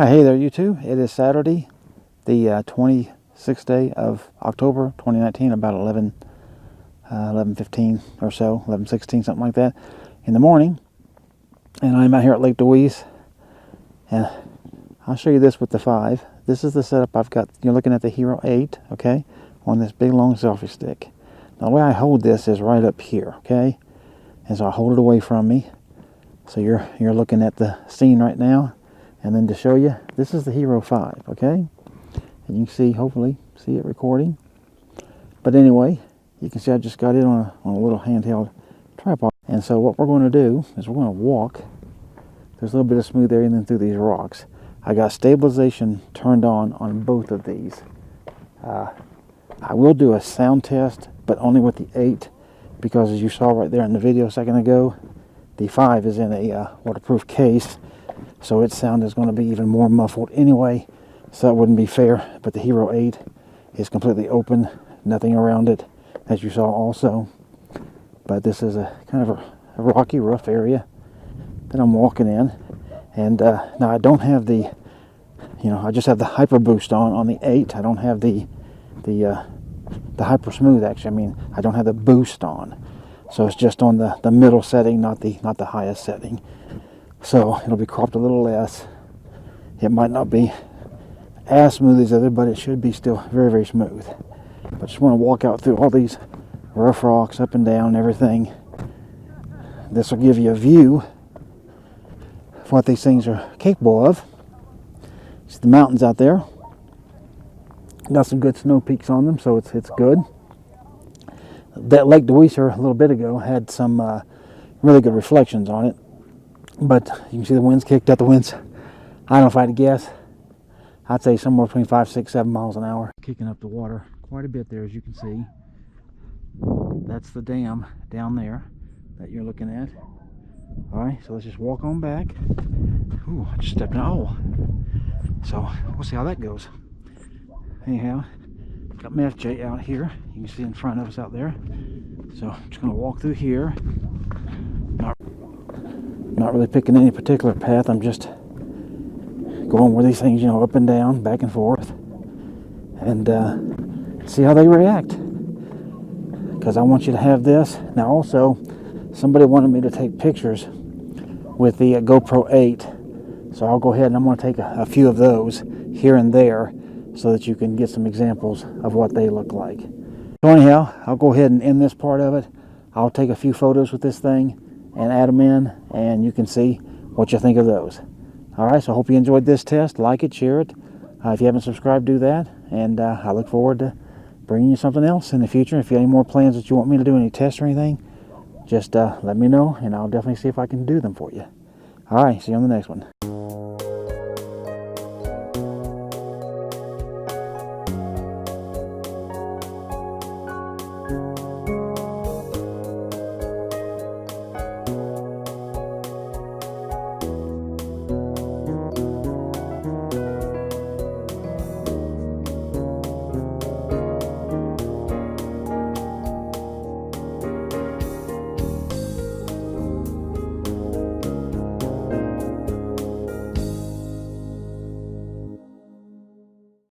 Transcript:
Hey there YouTube, it is Saturday, the 26th day of October 2019, about 11:15 or so, 11:16, something like that, in the morning. And I'm out here at Lake Deweese, and I'll show you this with the 5. This is the setup I've got. You're looking at the Hero 8, okay, on this big long selfie stick. Now the way I hold this is right up here, okay, and so I hold it away from me. So you're looking at the scene right now. And then to show you, this is the Hero 5, okay? And you can see, hopefully, see it recording. But anyway, you can see I just got it on a little handheld tripod. And so what we're going to do is we're going to walk. There's a little bit of smooth area and then through these rocks. I got stabilization turned on both of these. I will do a sound test, but only with the 8, because as you saw right there in the video a second ago, the 5 is in a waterproof case. So its sound is going to be even more muffled anyway, so that wouldn't be fair. But the Hero 8 is completely open, nothing around it, as you saw also. But this is a kind of a rocky, rough area that I'm walking in. And now I don't have the, I just have the Hyper Boost on the 8. I don't have the Hyper Smooth, actually. I mean, I don't have the boost on. So it's just on the middle setting, not the highest setting. So it'll be cropped a little less. It might not be as smooth as other, but it should be still very, very smooth. But just want to walk out through all these rough rocks up and down and everything. This will give you a view of what these things are capable of. See the mountains out there. Got some good snow peaks on them, so it's good. That Lake Deweese a little bit ago had some really good reflections on it. But you can see the winds kicked up. The winds, I don't know if I had to guess, I'd say somewhere between 5, 6, 7 miles an hour. Kicking up the water quite a bit there, as you can see. That's the dam down there that you're looking at. Alright, so let's just walk on back. Ooh, I just stepped in a hole. So we'll see how that goes. Anyhow, got Meth J out here. You can see in front of us out there. So I'm just going to walk through here. Not really picking any particular path. I'm just going where these things, up and down, back and forth, and see how they react. Because I want you to have this. Now also, somebody wanted me to take pictures with the GoPro 8. So I'll go ahead and I'm going to take a few of those here and there so that you can get some examples of what they look like. So anyhow, I'll go ahead and end this part of it. I'll take a few photos with this thing and add them in, and you can see what you think of those. Alright, so I hope you enjoyed this test. Like it, share it. If you haven't subscribed, do that. And I look forward to bringing you something else in the future. If you have any more plans that you want me to do, any tests or anything, just let me know, and I'll definitely see if I can do them for you. Alright, see you on the next one.